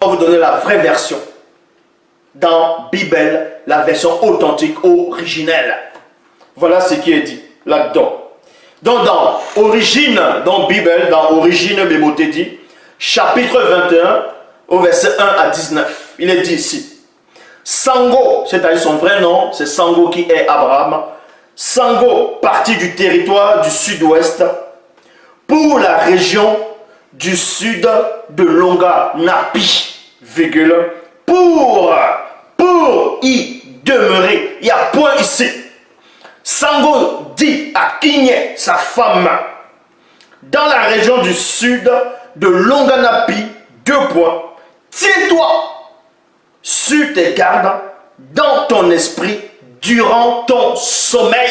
va vous donner la vraie version. Dans Bible, la version authentique, originelle. Voilà ce qui est dit là-dedans. Donc dans Origine, dans Bible, dans Origine, Béboté dit, chapitre 21, au verset 1 à 19. Il est dit ici. Sango, c'est-à-dire son vrai nom, c'est Sango qui est Abraham. Sango, parti du territoire du sud-ouest pour la région du sud de Longa Napi, virgule, pour y demeurer. Il y a point ici. Sango dit à Kigne, sa femme, dans la région du sud de Longa Napi, 2 points, tiens-toi sur tes gardes dans ton esprit durant ton sommeil.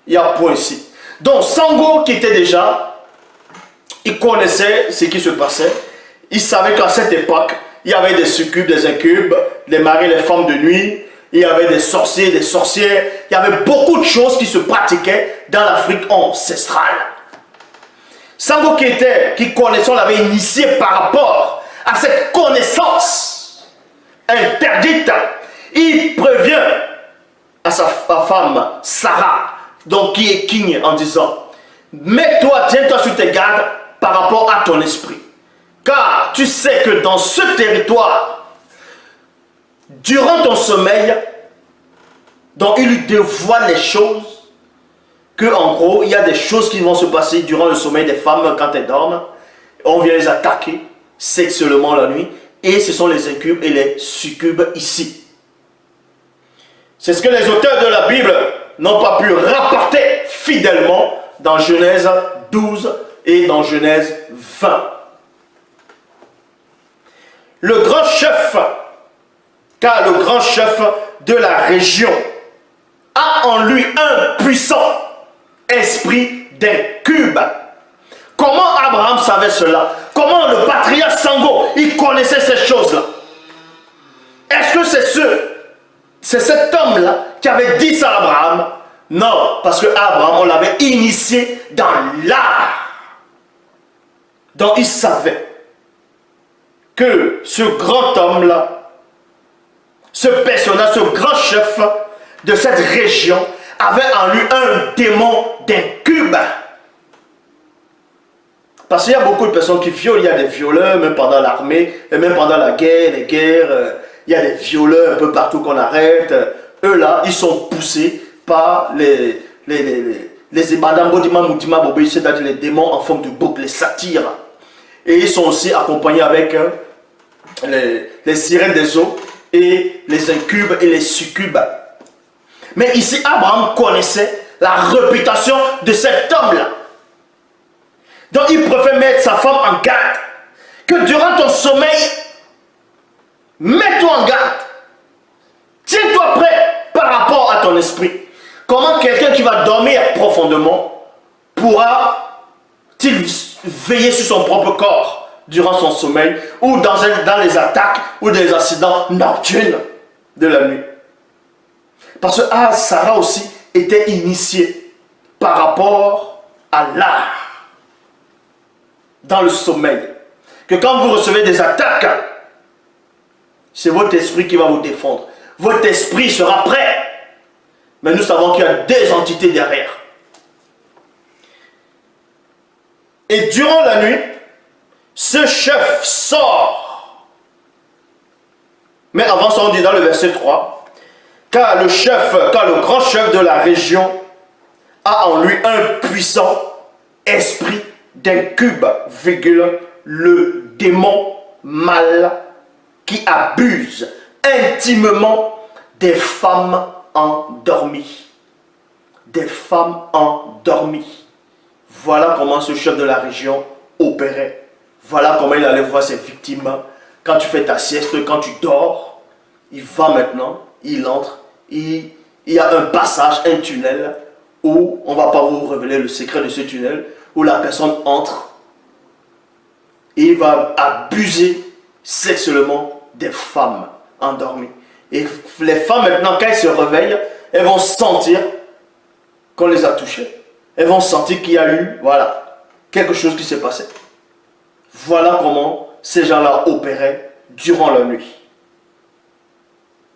Il y a point ici. Donc Sango qui était déjà, il connaissait ce qui se passait. Il savait qu'à cette époque, il y avait des succubes, des incubes, les maris, les femmes de nuit. Il y avait des sorciers, des sorcières. Il y avait beaucoup de choses qui se pratiquaient dans l'Afrique ancestrale. Sango qui connaissait, on l'avait initié par rapport à cette connaissance interdite. Il prévient à sa femme, Sarah, donc qui est King, en disant, mets-toi, tiens-toi sur tes gardes par rapport à ton esprit. Car tu sais que dans ce territoire, durant ton sommeil, dont il lui dévoile les choses, que en gros, il y a des choses qui vont se passer durant le sommeil des femmes quand elles dorment. On vient les attaquer sexuellement la nuit, et ce sont les incubes et les succubes ici. C'est ce que les auteurs de la Bible n'ont pas pu rapporter fidèlement dans Genèse 12 et dans Genèse 20. Le grand chef, car le grand chef de la région a en lui un puissant esprit d'incube. Comment Abraham savait cela? Comment le patriarche Sango, il connaissait ces choses-là? Est-ce que c'est cet homme-là qui avait dit ça à Abraham? Non, parce que Abraham, on l'avait initié dans l'art. Donc il savait que ce grand homme-là, ce personnage, ce grand chef de cette région, avait en lui un démon d'incube. Parce qu'il y a beaucoup de personnes qui violent, il y a des violeurs, même pendant l'armée, et même pendant la guerre, les guerres, il y a des violeurs un peu partout qu'on arrête. Eux là, ils sont poussés par les c'est-à-dire les démons en forme de bouc, les satyres. Et ils sont aussi accompagnés avec les sirènes des eaux et les incubes et les succubes. Mais ici, Abraham connaissait la réputation de cet homme-là. Donc il préfère mettre sa femme en garde. Que durant ton sommeil, mets-toi en garde. Tiens-toi prêt par rapport à ton esprit. Comment quelqu'un qui va dormir profondément pourra-t-il veiller sur son propre corps durant son sommeil ou dans les attaques ou des accidents nocturnes de la nuit? Parce que Sarah aussi était initiée par rapport à l'art dans le sommeil. Que quand vous recevez des attaques, c'est votre esprit qui va vous défendre. Votre esprit sera prêt. Mais nous savons qu'il y a des entités derrière. Et durant la nuit, ce chef sort. Mais avant ça, on dit dans le verset 3, car le grand chef de la région a en lui un puissant esprit d'incube, le démon mal qui abuse intimement des femmes endormies. Des femmes endormies. Voilà comment ce chef de la région opérait. Voilà comment il allait voir ses victimes. Quand tu fais ta sieste, quand tu dors, il va maintenant, il entre, il y a un passage, un tunnel, où on ne va pas vous révéler le secret de ce tunnel, où la personne entre et il va abuser sexuellement des femmes endormies. Et les femmes maintenant, quand elles se réveillent, elles vont sentir qu'on les a touchées. Elles vont sentir qu'il y a eu, voilà, quelque chose qui s'est passé. Voilà comment ces gens-là opéraient durant la nuit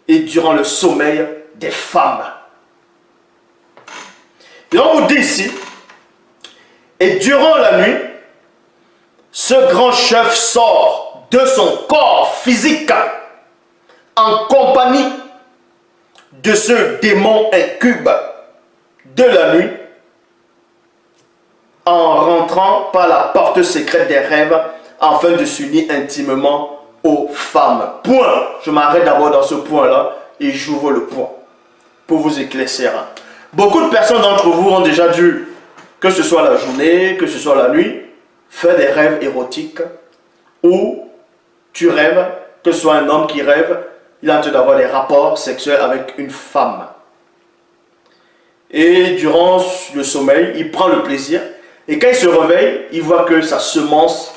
et durant le sommeil des femmes. Et on vous dit ici, et durant la nuit, ce grand chef sort de son corps physique en compagnie de ce démon incube de la nuit, en rentrant par la porte secrète des rêves afin de s'unir intimement aux femmes. Point. Je m'arrête d'abord dans ce point-là et j'ouvre le point pour vous éclaircir. Beaucoup de personnes d'entre vous ont déjà dû, que ce soit la journée, que ce soit la nuit, faire des rêves érotiques où tu rêves, que ce soit un homme qui rêve, il a en train d'avoir des rapports sexuels avec une femme. Et durant le sommeil, il prend le plaisir. Et quand il se réveille, il voit que sa semence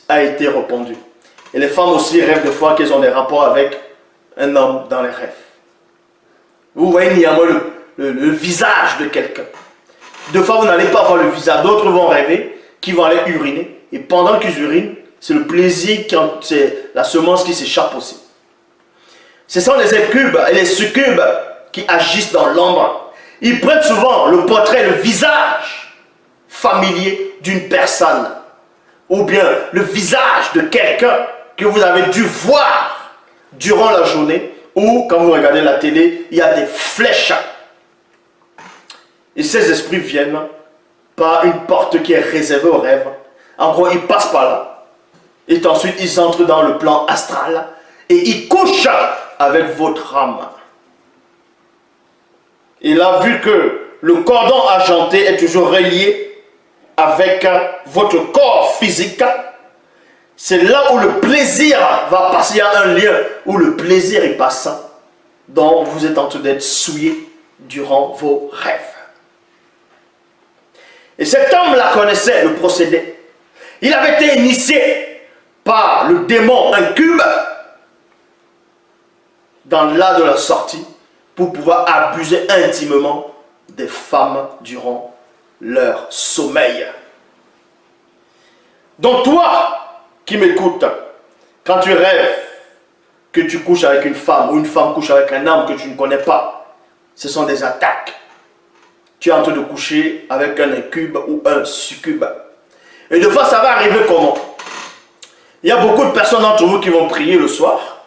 a été répandue. Et les femmes aussi rêvent des fois qu'elles ont des rapports avec un homme dans les rêves. Vous voyez néanmoins le visage de quelqu'un. Deux fois, vous n'allez pas voir le visage. D'autres vont rêver qu'ils vont aller uriner. Et pendant qu'ils urinent, c'est le plaisir, c'est la semence qui s'échappe aussi. Ce sont les incubes et les succubes qui agissent dans l'ombre. Ils prennent souvent le portrait, le visage familier d'une personne. Ou bien le visage de quelqu'un que vous avez dû voir durant la journée. Ou quand vous regardez la télé, il y a des flèches. Et ces esprits viennent par une porte qui est réservée aux rêves. En gros, ils passent par là. Et ensuite, ils entrent dans le plan astral. Et ils couchent avec votre âme. Et là, vu que le cordon argenté est toujours relié avec votre corps physique, c'est là où le plaisir va passer. Il y a un lien où le plaisir est passant, dont vous êtes en train d'être souillé durant vos rêves. Et cet homme-là connaissait le procédé. Il avait été initié par le démon incube dans l'art de la sortie pour pouvoir abuser intimement des femmes durant leur sommeil. Donc toi qui m'écoutes, quand tu rêves que tu couches avec une femme ou une femme couche avec un homme que tu ne connais pas, ce sont des attaques. Tu es en train de coucher avec un incube ou un succube. Et de fois, ça va arriver comment? Il y a beaucoup de personnes d'entre vous qui vont prier le soir,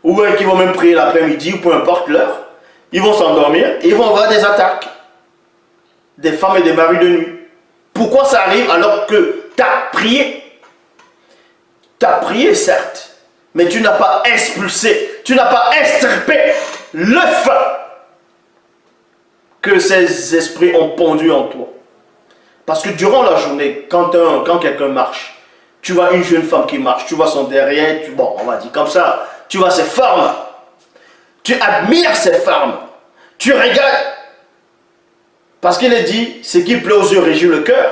ou qui vont même prier l'après-midi, ou peu importe l'heure. Ils vont s'endormir et ils vont avoir des attaques. Des femmes et des maris de nuit. Pourquoi ça arrive alors que tu as prié? Tu as prié, certes, mais tu n'as pas expulsé, tu n'as pas extirpé le feu que ces esprits ont pondu en toi. Parce que durant la journée, quand quelqu'un marche, tu vois une jeune femme qui marche, tu vois son derrière, bon, on va dire comme ça, tu vois ses formes, tu admires ses formes, tu regardes, parce qu'il est dit, ce qui plaît aux yeux régit le cœur,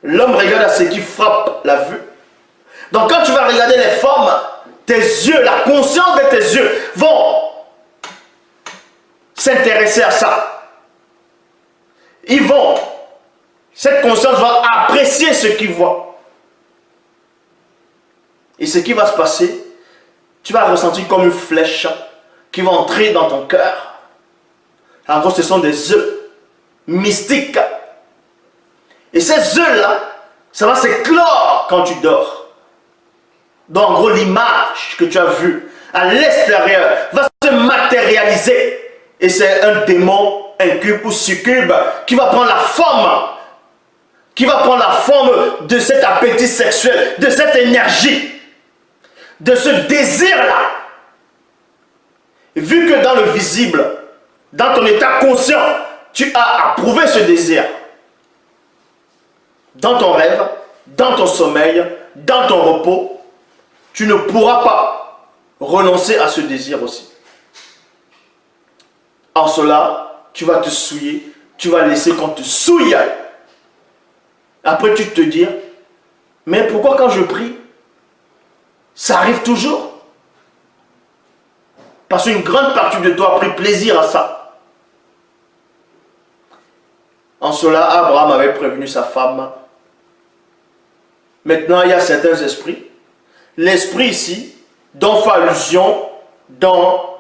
l'homme regarde à ce qui frappe la vue. Donc quand tu vas regarder les formes, tes yeux, la conscience de tes yeux vont s'intéresser à ça. Cette conscience va apprécier ce qu'ils voient. Et ce qui va se passer, tu vas ressentir comme une flèche qui va entrer dans ton cœur. En gros, ce sont des œufs mystiques. Et ces œufs-là, ça va s'éclore quand tu dors. Donc, en gros, l'image que tu as vue à l'extérieur va se matérialiser. Et c'est un démon, incube ou succube qui va prendre la forme. Qui va prendre la forme de cet appétit sexuel, de cette énergie, de ce désir-là. Vu que dans le visible, dans ton état conscient, tu as approuvé ce désir. Dans ton rêve, dans ton sommeil, dans ton repos, tu ne pourras pas renoncer à ce désir aussi. En cela, tu vas te souiller, tu vas laisser qu'on te souille. Après, tu te dis, mais pourquoi quand je prie, ça arrive toujours? Parce qu'une grande partie de toi a pris plaisir à ça. En cela, Abraham avait prévenu sa femme. Maintenant, il y a certains esprits. L'esprit ici, dont fait allusion dans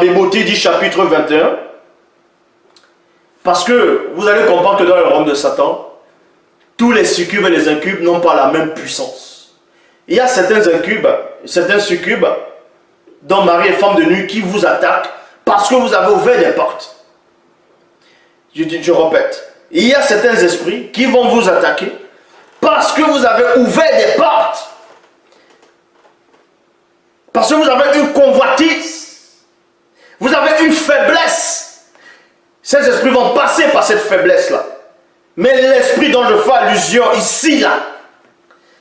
Bémoté du chapitre 21. Parce que vous allez comprendre que dans le royaume de Satan, tous les succubes et les incubes n'ont pas la même puissance. Il y a certains incubes, certains succubes, dont mari et femme de nuit, qui vous attaquent parce que vous avez ouvert des portes. Je répète, il y a certains esprits qui vont vous attaquer parce que vous avez ouvert des portes. Parce que vous avez une convoitise. Vous avez une faiblesse. Ces esprits vont passer par cette faiblesse-là. Mais l'esprit dont je fais allusion ici, là,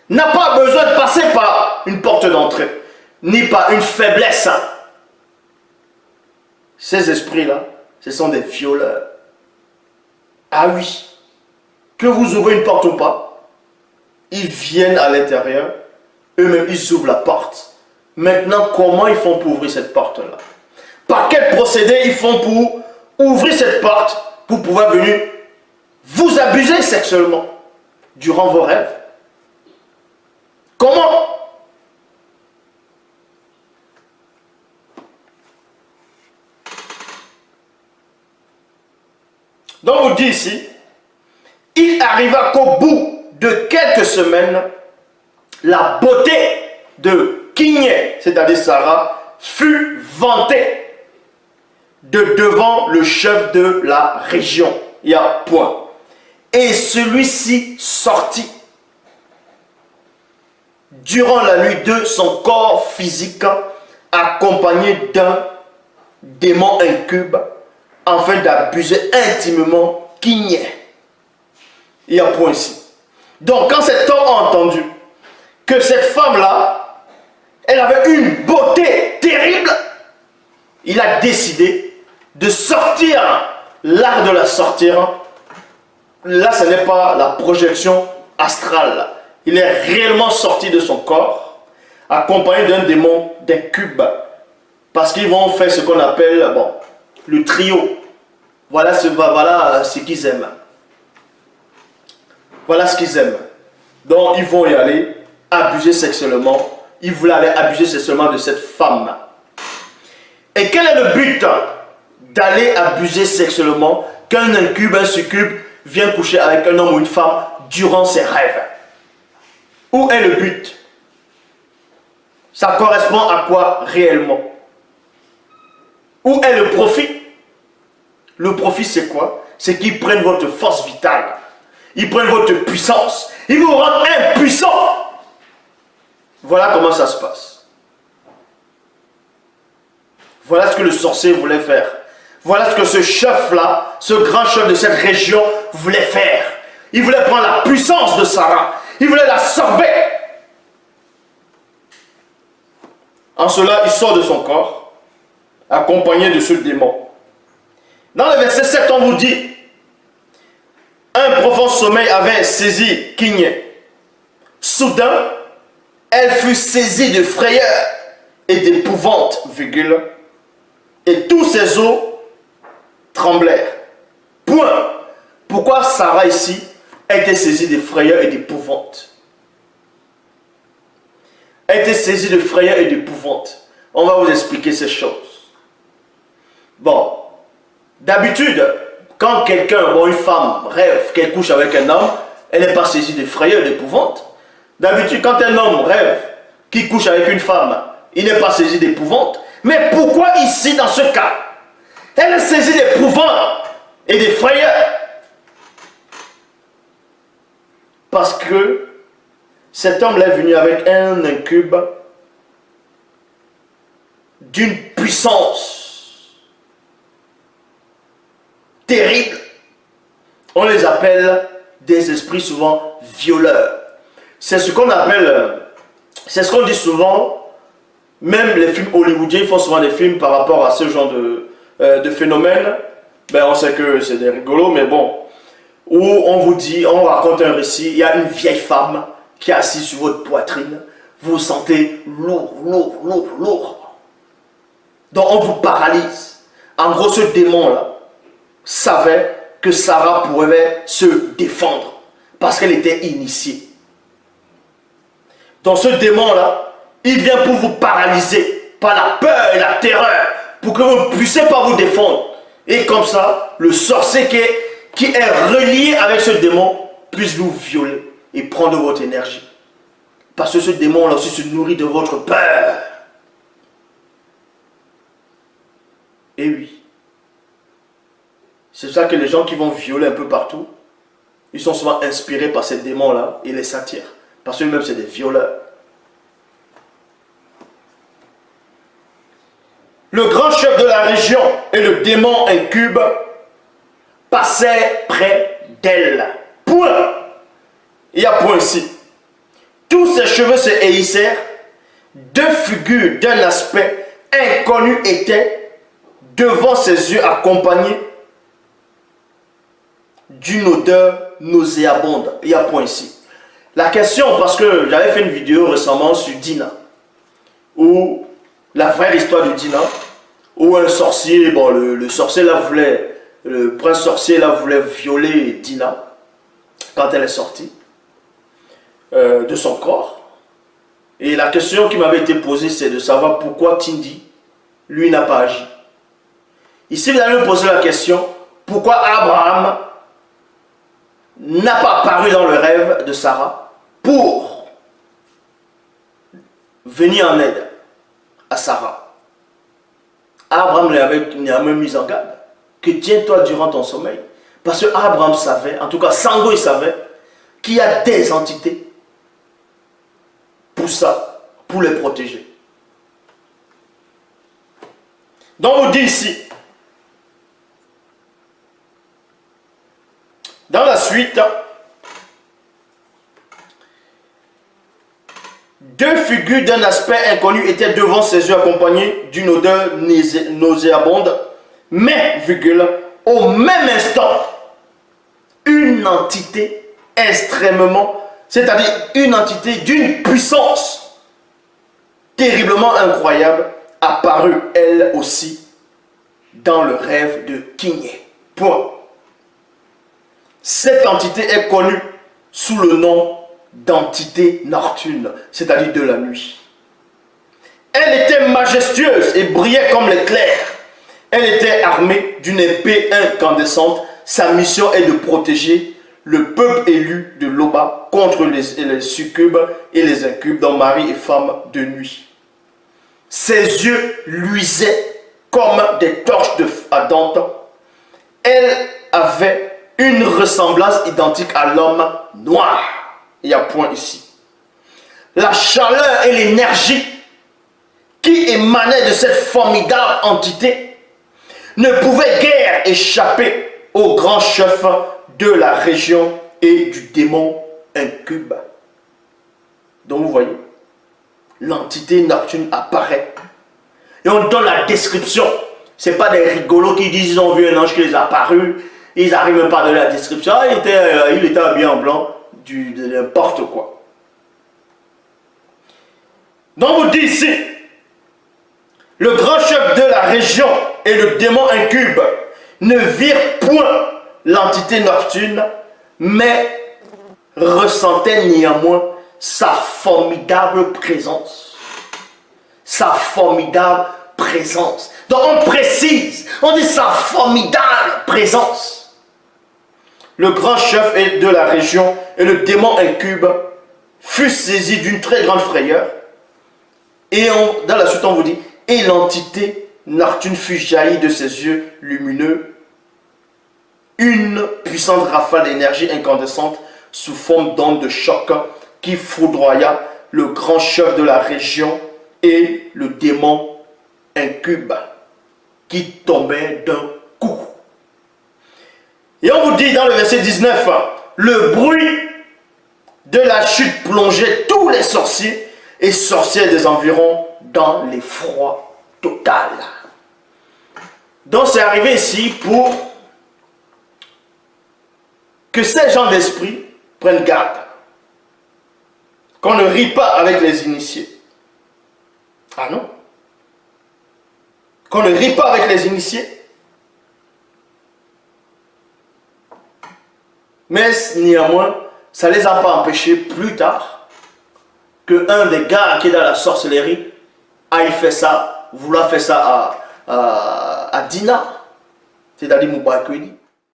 n'a pas besoin de passer par une porte d'entrée, ni par une faiblesse. Ces esprits-là, ce sont des violeurs. Ah oui, que vous ouvrez une porte ou pas, ils viennent à l'intérieur, eux-mêmes ils ouvrent la porte. Maintenant, comment ils font pour ouvrir cette porte-là? Par quel procédé ils font pour ouvrir cette porte pour pouvoir venir vous abuser sexuellement durant vos rêves? Comment? Donc on dit ici, il arriva qu'au bout de quelques semaines, la beauté de Kinyé, c'est-à-dire Sarah, fut vantée de devant le chef de la région. Il y a point. Et celui-ci sortit durant la nuit de son corps physique, accompagné d'un démon incube, afin d'abuser intimement Kinyé. Il y a point ici. Donc quand cet homme a entendu que cette femme-là, elle avait une beauté terrible, il a décidé de sortir, l'art de la sortir. Là, ce n'est pas la projection astrale. Il est réellement sorti de son corps, accompagné d'un démon d'incube. Parce qu'ils vont faire ce qu'on appelle le trio. Voilà ce qu'ils aiment. Voilà ce qu'ils aiment. Donc, ils vont y aller abuser sexuellement. Ils voulaient aller abuser sexuellement de cette femme. Et quel est le but d'aller abuser sexuellement qu'un incube, un succube vient coucher avec un homme ou une femme durant ses rêves? Où est le but? Ça correspond à quoi réellement? Où est le profit? Le profit, c'est quoi? C'est qu'ils prennent votre force vitale. Ils prennent votre puissance. Ils vous rendent impuissants. Voilà comment ça se passe. Voilà ce que le sorcier voulait faire. Voilà ce que ce chef-là, ce grand chef de cette région voulait faire. Il voulait prendre la puissance de Sarah. Il voulait la sorber. En cela, il sort de son corps, accompagné de ce démon. Dans le verset 7, on vous dit, un profond sommeil avait saisi Kinyé. Soudain, elle fut saisie de frayeur et d'épouvante, et tous ses os tremblèrent. Point. Pourquoi Sarah ici était saisie de frayeur et d'épouvante? Elle était saisie de frayeur et d'épouvante. On va vous expliquer ces choses. Bon, d'habitude, quand quelqu'un, une femme rêve qu'elle couche avec un homme, elle n'est pas saisie de frayeur et d'épouvante. D'habitude, quand un homme rêve qu'il couche avec une femme, il n'est pas saisi d'épouvante. Mais pourquoi ici, dans ce cas, elle est saisie d'épouvante et de frayeur? Parce que cet homme est venu avec un incube d'une puissance terrible. On les appelle des esprits souvent violeurs. C'est ce qu'on appelle, c'est ce qu'on dit souvent, même les films hollywoodiens font souvent des films par rapport à ce genre de phénomène. Ben, on sait que c'est des rigolos, mais bon, où on vous dit, on raconte un récit, il y a une vieille femme qui est assise sur votre poitrine, vous vous sentez lourd, lourd, lourd, lourd. Donc on vous paralyse. En gros, ce démon-là savait que Sarah pouvait se défendre parce qu'elle était initiée. Donc ce démon-là Il vient pour vous paralyser par la peur et la terreur, pour que vous ne puissiez pas vous défendre. Et comme ça, le sorcier qui est relié avec ce démon puisse vous violer et prendre votre énergie. Parce que ce démon là aussi se nourrit de votre peur. Et oui. C'est ça que les gens qui vont violer un peu partout, ils sont souvent inspirés par ces démons-là et les s'attirent. Parce qu'eux-mêmes, c'est des violeurs. Le grand chef de la région et le démon incube passaient près d'elle. Point. Il y a point ici. Tous ses cheveux se hérissèrent. Deux figures d'un aspect inconnu étaient devant ses yeux accompagnées d'une odeur nauséabonde. Il y a point ici. La question, parce que j'avais fait une vidéo récemment sur Dina, où la vraie histoire de Dina, où un sorcier, bon, le sorcier là voulait, le prince sorcier là voulait violer Dina quand elle est sortie de son corps. Et la question qui m'avait été posée, c'est de savoir pourquoi Tindi, lui, n'a pas agi. Ici, vous allez me poser la question, pourquoi Abraham n'a pas apparu dans le rêve de Sarah pour venir en aide à Sarah. Abraham lui a même mis en garde que tiens-toi durant ton sommeil. Parce que Abraham savait, en tout cas Sango il savait, qu'il y a des entités pour ça, pour les protéger. Donc on dit ici, dans la suite, deux figures d'un aspect inconnu étaient devant ses yeux accompagnées d'une odeur nauséabonde, mais, virgule, au même instant, une entité extrêmement, c'est-à-dire une entité d'une puissance terriblement incroyable, apparut elle aussi dans le rêve de Kinyé. Point. Cette entité est connue sous le nom d'entité nocturne, c'est-à-dire de la nuit. Elle était majestueuse et brillait comme l'éclair. Elle était armée d'une épée incandescente. Sa mission est de protéger le peuple élu de Loba contre les succubes et les incubes, dont mari et femme de nuit. Ses yeux luisaient comme des torches ardentes. Elle avait une ressemblance identique à l'homme noir. Il y a point ici. La chaleur et l'énergie qui émanait de cette formidable entité ne pouvaient guère échapper au grand chef de la région et du démon incube. Donc vous voyez, l'entité nocturne apparaît. Et on donne la description. Ce n'est pas des rigolos qui disent qu'ils ont vu un ange qui les a apparus. Ils n'arrivent même pas à donner la description. Ah, il était habillé en blanc. De n'importe quoi. Donc vous dit ici, le grand chef de la région et le démon incube ne virent point l'entité nocturne, mais ressentaient néanmoins sa formidable présence. Sa formidable présence. Donc on précise, on dit sa formidable présence. Le grand chef de la région et le démon incube fut saisi d'une très grande frayeur. Et dans la suite, on vous dit, et l'entité nocturne fut jaillie de ses yeux lumineux. Une puissante rafale d'énergie incandescente sous forme d'onde de choc qui foudroya le grand chef de la région et le démon incube qui tombait d'un coup. Et on vous dit dans le verset 19, le bruit de la chute plongeait tous les sorciers et sorcières des environs dans l'effroi total. Donc c'est arrivé ici pour que ces gens d'esprit prennent garde. Qu'on ne rit pas avec les initiés. Ah non. Qu'on ne rit pas avec les initiés. Mais néanmoins, ça ne les a pas empêchés plus tard que un des gars qui est dans la sorcellerie aille faire ça, vouloir faire ça à Dina, c'est-à-dire Moubakweli.